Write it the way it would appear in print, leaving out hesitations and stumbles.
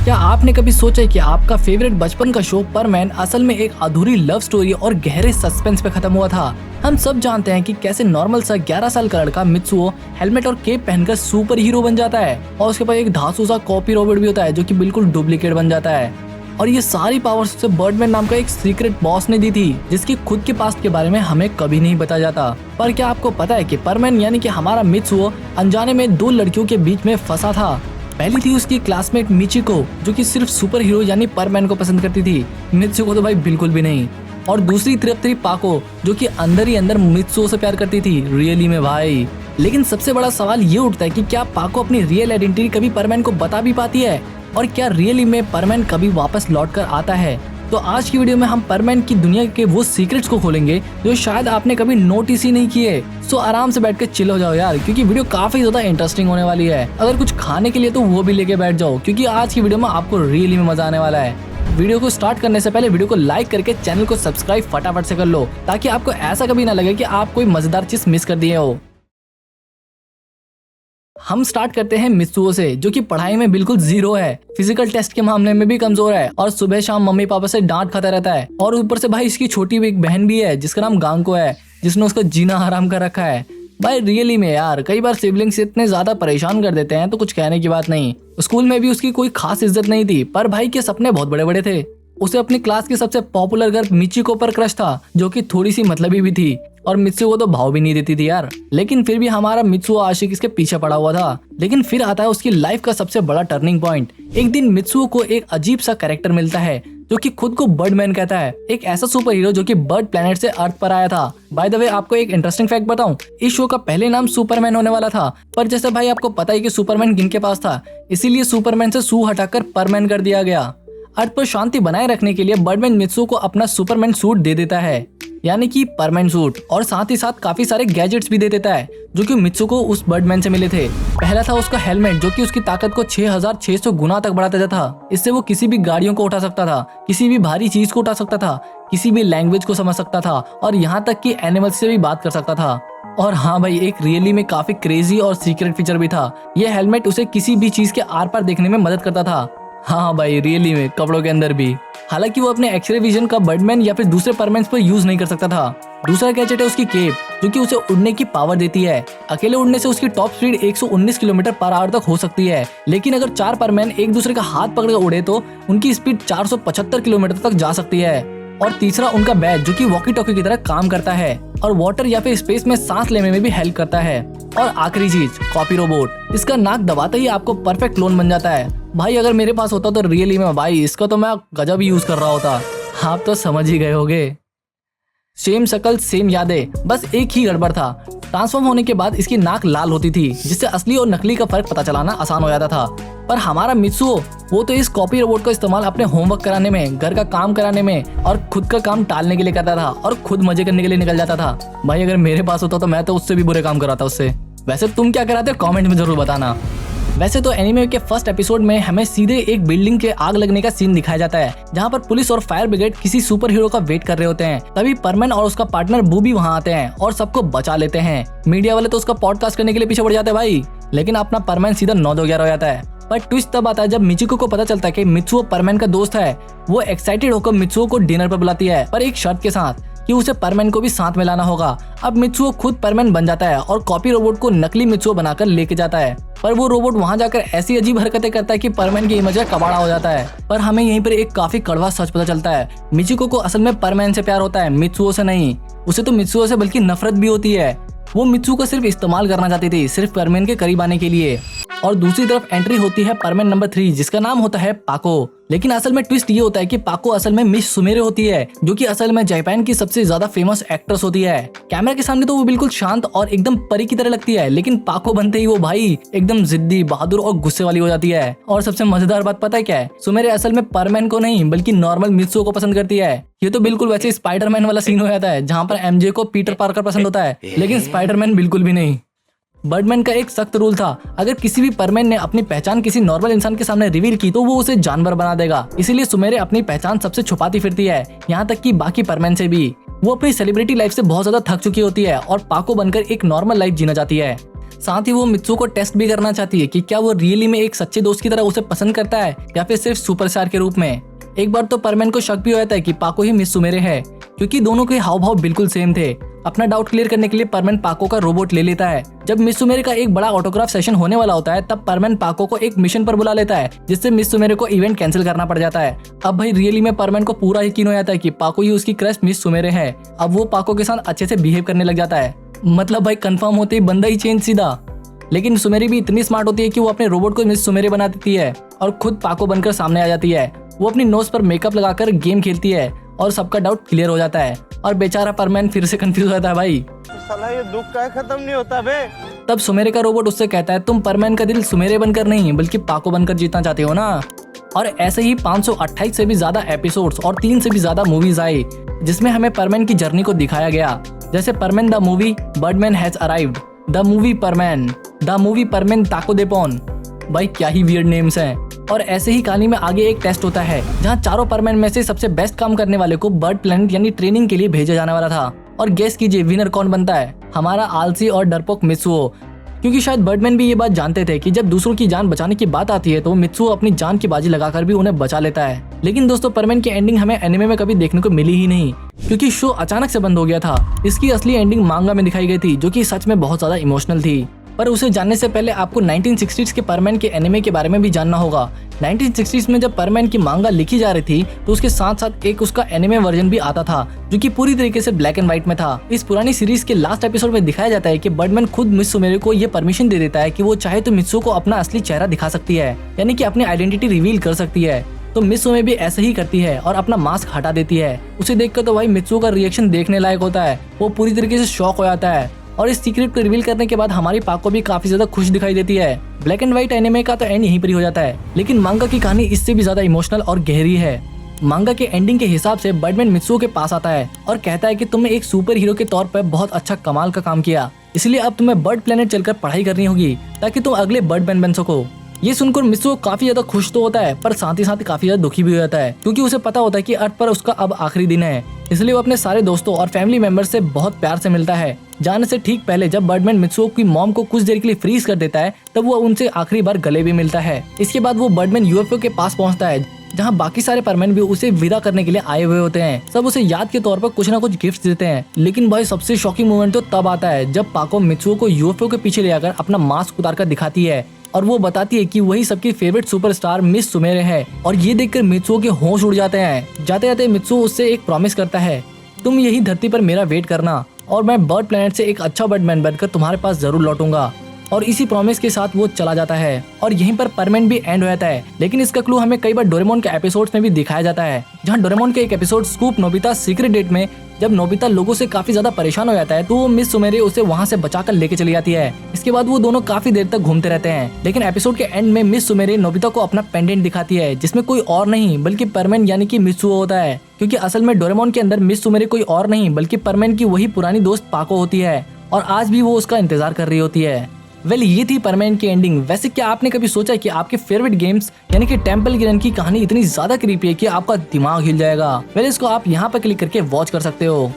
क्या आपने कभी सोचा है कि आपका फेवरेट बचपन का शो परमैन असल में एक अधूरी लव स्टोरी और गहरे सस्पेंस पे खत्म हुआ था। हम सब जानते हैं कि कैसे नॉर्मल सा 11 साल का लड़का मित्सुओ हेलमेट और केप पहनकर सुपर हीरो बन जाता है और उसके पास एक धांसू सा कॉपी रोबोट भी होता है जो कि बिल्कुल डुप्लीकेट बन जाता है। और ये सारी पावर्स उसे बर्डमैन नाम का एक सीक्रेट बॉस ने दी थी जिसकी खुद के पास्ट के बारे में हमें कभी नहीं बताया जाता। पर क्या आपको पता है कि परमैन यानी कि हमारा मित्सुओ अनजाने में दो लड़कियों के बीच में फंसा था। पहली थी उसकी क्लासमेट मिचिको जो कि सिर्फ सुपर हीरो यानी परमैन को पसंद करती थी, मित्सुओ को तो भाई बिल्कुल भी नहीं। और दूसरी तरफ थी पाको जो कि अंदर ही अंदर मित्सुओ से प्यार करती थी रियली में भाई। लेकिन सबसे बड़ा सवाल ये उठता है कि क्या पाको अपनी रियल आइडेंटिटी कभी परमैन को बता भी पाती है और क्या रियली में परमैन कभी वापस लौट कर आता है। तो आज की वीडियो में हम परमैन की दुनिया के वो सीक्रेट्स को खोलेंगे जो शायद आपने कभी नोटिस ही नहीं किए। सो आराम से बैठ के चिल हो जाओ यार, क्योंकि वीडियो काफी ज्यादा इंटरेस्टिंग होने वाली है। अगर कुछ खाने के लिए तो वो भी लेके बैठ जाओ, क्योंकि आज की वीडियो में आपको रियली में मजा आने वाला है। वीडियो को स्टार्ट करने से पहले वीडियो को लाइक करके चैनल को सब्सक्राइब फटाफट से कर लो, ताकि आपको ऐसा कभी ना लगे कि आप कोई मजेदार चीज मिस कर दिए हो। हम स्टार्ट करते हैं मित्सुओ से, जो कि पढ़ाई में बिल्कुल जीरो है, फिजिकल टेस्ट के मामले में भी कमजोर है और सुबह शाम मम्मी पापा से डांट खाता रहता है। और ऊपर से भाई इसकी छोटी एक बहन भी है जिसका नाम गांको है, जिसने उसका जीना हराम कर रखा है। भाई रियली में यार कई बार सिबलिंग्स इतने ज्यादा परेशान कर देते हैं तो कुछ कहने की बात नहीं। स्कूल में भी उसकी कोई खास इज्जत नहीं थी, पर भाई के सपने बहुत बड़े बड़े थे। उसे अपनी क्लास की सबसे पॉपुलर गर्ल मिचिको पर क्रश था, जो कि थोड़ी सी मतलबी भी थी और मित्सुओ को तो भाव भी नहीं देती थी यार। लेकिन फिर भी हमारा मित्सुओ आशिक इसके पीछे पड़ा हुआ था। लेकिन फिर आता है उसकी लाइफ का सबसे बड़ा टर्निंग पॉइंट। एक दिन मित्सुओ को एक अजीब सा कैरेक्टर मिलता है जो कि खुद को बर्डमैन कहता है, एक ऐसा सुपर हीरो जो कि बर्ड प्लेनेट से अर्थ पर आया था। बाय द वे आपको एक इंटरेस्टिंग फैक्ट बताऊं, इस शो का पहले नाम सुपरमैन होने वाला था, पर जैसे भाई आपको पता ही कि सुपरमैन किनके पास था, इसीलिए सुपरमैन से सू हटाकर परमैन कर दिया गया। अर्थ पर शांति बनाए रखने के लिए बर्डमैन मित्सुओ को अपना सुपरमैन सूट दे देता है, यानी कि परमैन सूट, और साथ ही साथ काफी सारे गैजेट्स भी दे देता है जो कि मित्सुओ को उस बर्डमैन से मिले थे। पहला था उसका हेलमेट जो कि उसकी ताकत को 6600 गुना तक बढ़ा देता था। इससे वो किसी भी गाड़ियों को उठा सकता था, किसी भी भारी चीज को उठा सकता था, किसी भी लैंग्वेज को समझ सकता था और यहाँ तक कि एनिमल्स से भी बात कर सकता था। और हाँ भाई, एक रियली में काफी क्रेजी और सीक्रेट फीचर भी था। यह हेलमेट उसे किसी भी चीज के आर पार देखने में मदद करता था। हाँ भाई रियली में कपड़ों के अंदर भी। हालांकि वो अपने एक्सरे विजन का बर्डमैन या फिर दूसरे परमैन पर यूज नहीं कर सकता था। दूसरा गैजेट है उसकी केप, जो कि उसे उड़ने की पावर देती है। अकेले उड़ने से उसकी top speed 119 kilometre per hour तक हो सकती है, लेकिन अगर 4 परमैन एक दूसरे का हाथ पकड़कर उड़े तो उनकी स्पीड 475 किलोमीटर तक जा सकती है। और तीसरा उनका बैज, जो कि वॉकी टॉकी की तरह काम करता है और वाटर या फिर स्पेस में सांस लेने में भी हेल्प करता है। और आखिरी चीज कॉपी रोबोट, इसका नाक दबाते ही आपको परफेक्ट क्लोन बन जाता है। भाई अगर मेरे पास होता तो रियली में भाई इसका तो मैं गजब यूज कर रहा होता। आप तो समझ ही गए होगे। सेम शक्ल सेम यादें, बस एक ही गड़बड़ था। ट्रांसफॉर्म होने के बाद इसकी नाक लाल होती थी, जिससे असली और नकली का फर्क पता चलाना आसान हो जाता था। पर हमारा मित्सुओ, वो तो इस कॉपी रोबोट का इस्तेमाल अपने होमवर्क कराने में, घर का काम कराने में और खुद का काम टालने के लिए करता था और खुद मजे करने के लिए निकल जाता था। भाई अगर मेरे पास होता तो मैं तो उससे भी बुरे काम कराता उससे। वैसे तुम क्या कराते हो कमेंट में जरूर बताना। वैसे तो एनीमे के फर्स्ट एपिसोड में हमें सीधे एक बिल्डिंग के आग लगने का सीन दिखाया जाता है, जहां पर पुलिस और फायर ब्रिगेड किसी सुपर हीरो का वेट कर रहे होते हैं। तभी परमैन और उसका पार्टनर बूबी वहां आते हैं और सबको बचा लेते हैं। मीडिया वाले तो उसका पॉडकास्ट करने के लिए पीछे पड़ जाते हैं भाई, लेकिन अपना परमैन सीधा 9-11 हो जाता है। पर ट्विस्ट तब आता है जब मिचिको को पता चलता है कि मित्सुओ परमैन का दोस्त है। वो एक्साइटेड होकर मित्सुओ को डिनर पर बुलाती है, पर एक शर्त के साथ कि उसे परमैन को भी साथ में लाना होगा। अब मित्सुओ खुद परमैन बन जाता है और कॉपी रोबोट को नकली मित्सुओ बनाकर लेके जाता है। पर वो रोबोट वहां जाकर ऐसी अजीब हरकतें करता है कि परमैन की इमेज कबाड़ा हो जाता है। पर हमें यहीं पर एक काफी कड़वा सच पता चलता है, मिचिको को असल में परमैन से प्यार होता है, मित्सुओ से नहीं। उसे तो मित्सुओ से बल्कि नफरत भी होती है। वो मित्सुओ को सिर्फ इस्तेमाल करना चाहती थी, सिर्फ परमैन के करीब आने के लिए। और दूसरी तरफ एंट्री होती है परमैन नंबर 3, जिसका नाम होता है पाको। लेकिन असल में ट्विस्ट ये होता है कि पाको असल में मिस सुमेरे होती है, जो कि असल में जापान की सबसे ज्यादा फेमस एक्ट्रेस होती है। कैमरा के सामने तो वो बिल्कुल शांत और एकदम परी की तरह लगती है, लेकिन पाको बनते ही वो भाई एकदम जिद्दी, बहादुर और गुस्से वाली हो जाती है। और सबसे मजेदार बात पता है क्या है, सुमेरे असल में परमैन को नहीं बल्कि नॉर्मल मित्सुओ को पसंद करती है। ये तो बिल्कुल वैसे स्पाइडरमैन वाला सीन हो जाता है, जहाँ पर एमजे को पीटर पार्कर पसंद होता है, लेकिन स्पाइडरमैन बिल्कुल भी नहीं। बर्डमैन का एक सख्त रूल था, अगर किसी भी परमैन ने अपनी पहचान किसी नॉर्मल इंसान के सामने रिवील की तो वो उसे जानवर बना देगा। इसीलिए सुमेरे अपनी पहचान सबसे छुपाती फिरती है, यहाँ तक कि बाकी परमैन से भी। वो अपनी सेलिब्रिटी लाइफ से बहुत ज्यादा थक चुकी होती है और पाको बनकर एक नॉर्मल लाइफ जीना चाहती है। साथ ही वो मित्सुओ को टेस्ट भी करना चाहती है कि क्या वो रियली में एक सच्चे दोस्त की तरह उसे पसंद करता है या फिर सिर्फ सुपरस्टार के रूप में। एक बार तो परमैन को शक भी हो जाता है कि पाको ही मिस सुमेरे है, क्योंकि दोनों के हाव भाव बिल्कुल सेम थे। अपना डाउट क्लियर करने के लिए परमैन पाको का रोबोट ले लेता है। जब मिस सुमेरे का एक बड़ा ऑटोग्राफ सेशन होने वाला होता है तब परमैन पाको को एक मिशन पर बुला लेता है, जिससे मिस सुमेरे को इवेंट कैंसिल करना पड़ जाता है। अब भाई रियली में परमैन को पूरा यकीन हो जाता है कि पाको ही उसकी क्रश मिस सुमेरे है। अब वो पाको के साथ अच्छे से बिहेव करने लग जाता है। मतलब भाई कंफर्म होते ही बंदा ही चेंज सीधा। लेकिन सुमेरी भी इतनी स्मार्ट होती है कि वो अपने रोबोट को मिस सुमेरे बना देती है और खुद पाको बनकर सामने आ जाती है। वो अपनी नोज पर मेकअप लगाकर गेम खेलती है और सबका डाउट क्लियर हो जाता है और बेचारा परमैन फिर से कंफ्यूज हो जाता है। भाई साला ये दुख का खत्म नहीं होता बे। तब सुमेरे का रोबोट उससे कहता है तुम परमैन का दिल सुमेरे बनकर नहीं बल्कि पाको बनकर जीतना चाहते हो ना। और ऐसे ही 528 से भी ज्यादा एपिसोड्स और 3 से भी ज्यादा मूवीज आई जिसमें हमें परमैन की जर्नी को दिखाया गया, जैसे परमैन the movie, birdman has arrived, the movie परमैन, द मूवी परमैन ताको देपोन। भाई क्या ही वियर्ड नेम्स हैं। और ऐसे ही कहानी में आगे एक टेस्ट होता है जहां चारों परमैन में से सबसे बेस्ट काम करने वाले को बर्ड प्लेनेट यानी ट्रेनिंग के लिए भेजा जाने वाला था। और गेस कीजिए विनर कौन बनता है? हमारा आलसी और डरपोक मित्सुओ, क्योंकि शायद बर्डमैन भी ये बात जानते थे कि जब दूसरों की जान बचाने की बात आती है तो मित्सुओ अपनी जान की बाजी लगाकर भी उन्हें बचा लेता है। लेकिन दोस्तों परमैन की एंडिंग हमें एनिमे में कभी देखने को मिली ही नहीं, क्योंकि शो अचानक से बंद हो गया था। इसकी असली एंडिंग मांगा में दिखाई गई थी, जो कि सच में बहुत ज्यादा इमोशनल थी। पर उसे जानने से पहले आपको 1960s के परमैन के एनिमे के बारे में भी जानना होगा। 1960s में जब परमैन की मांगा लिखी जा रही थी तो उसके साथ साथ एक उसका एनिमे वर्जन भी आता था, जो कि पूरी तरीके से ब्लैक एंड व्हाइट में था। इस पुरानी सीरीज के लास्ट एपिसोड में दिखाया जाता है कि बर्डमैन खुद मिस सुमेरे को ये परमिशन दे देता है कि वो चाहे तो मित्सुओ को अपना असली चेहरा दिखा सकती है, यानी कि अपनी आइडेंटिटी रिवील कर सकती है। तो मित्सुओ में भी ऐसे ही करती है और अपना मास्क हटा देती है। उसे देखकर तो भाई मित्सुओ का रिएक्शन देखने लायक होता है। वो पूरी तरीके से शॉक हो जाता है और इस सीक्रेट को रिवील करने के बाद हमारी पाको भी काफी ज्यादा खुश दिखाई देती है। ब्लैक एंड व्हाइट एनिमे का तो एंड यहीं पर ही हो जाता है, लेकिन मांगा की कहानी इससे भी ज्यादा इमोशनल और गहरी है। मांगा के एंडिंग के हिसाब से बर्डमैन मित्सुओ के पास आता है और कहता है कि तुमने एक सुपर हीरो के तौर पर बहुत अच्छा कमाल का काम किया, इसलिए अब तुम्हें बर्ड प्लेनेट चलकर पढ़ाई करनी होगी ताकि तुम अगले बर्डमैन बन सको। ये सुनकर मित्सुओ काफी ज्यादा खुश तो होता है, पर साथ ही साथ काफी ज्यादा दुखी भी हो जाता है, क्योंकि उसे पता होता है कि अर्थ पर उसका अब आखिरी दिन है। इसलिए वो अपने सारे दोस्तों और फैमिली मेंबर से बहुत प्यार से मिलता है। जाने से ठीक पहले जब बर्डमैन मित्सुओ की मॉम को कुछ देर के लिए फ्रीज कर देता है तब वो उनसे आखिरी बार गले भी मिलता है। इसके बाद वो बर्डमैन यूएफओ के पास पहुंचता है, जहां बाकी सारे परमैन भी उसे विदा करने के लिए आए हुए होते हैं। सब उसे याद के तौर पर कुछ ना कुछ गिफ्ट देते हैं। लेकिन भाई सबसे शॉकिंग मोमेंट तो तब आता है जब पाको मित्सुओ को यूएफओ के पीछे ले आकर अपना मास्क उतार कर दिखाती है और वो बताती है कि वही सबकी फेवरेट सुपरस्टार मिस सुमेरे है। और ये देखकर मित्सुओ के होश उड़ जाते हैं। जाते जाते मित्सुओ उससे एक प्रॉमिस करता है, तुम यही धरती पर मेरा वेट करना और मैं बर्ड प्लेनेट से एक अच्छा बर्डमैन बनकर तुम्हारे पास जरूर लौटूंगा। और इसी प्रॉमिस के साथ वो चला जाता है और यहीं पर परमैन भी एंड हो जाता है। लेकिन इसका क्लू हमें कई बार डोरेमोन के एपिसोड्स में भी दिखाया जाता है, जहां डोरेमोन के एक episode scoop Nobita secret date में जब नोबिता लोगों से काफी ज्यादा परेशान हो जाता है तो वो मिस सुमेरे उसे वहां से बचाकर लेके चली जाती है। इसके बाद वो दोनों काफी देर तक घूमते रहते हैं, लेकिन एपिसोड के एंड में मिस सुमेरे नोबिता को अपना पेंडेंट दिखाती है, जिसमें कोई और नहीं बल्कि परमैन यानी कि मित्सुओ होता है। क्योंकि असल में डोरेमोन के अंदर मिस सुमेरे कोई और नहीं बल्कि परमैन की वही पुरानी दोस्त पाको होती है और आज भी वो उसका इंतजार कर रही होती है। वेल ये थी परमैन की एंडिंग। वैसे क्या आपने कभी सोचा कि आपके फेवरेट गेम्स यानी कि टेंपल रन की कहानी इतनी ज्यादा क्रीपी है कि आपका दिमाग हिल जाएगा? वेल इसको आप यहाँ पर क्लिक करके वॉच कर सकते हो।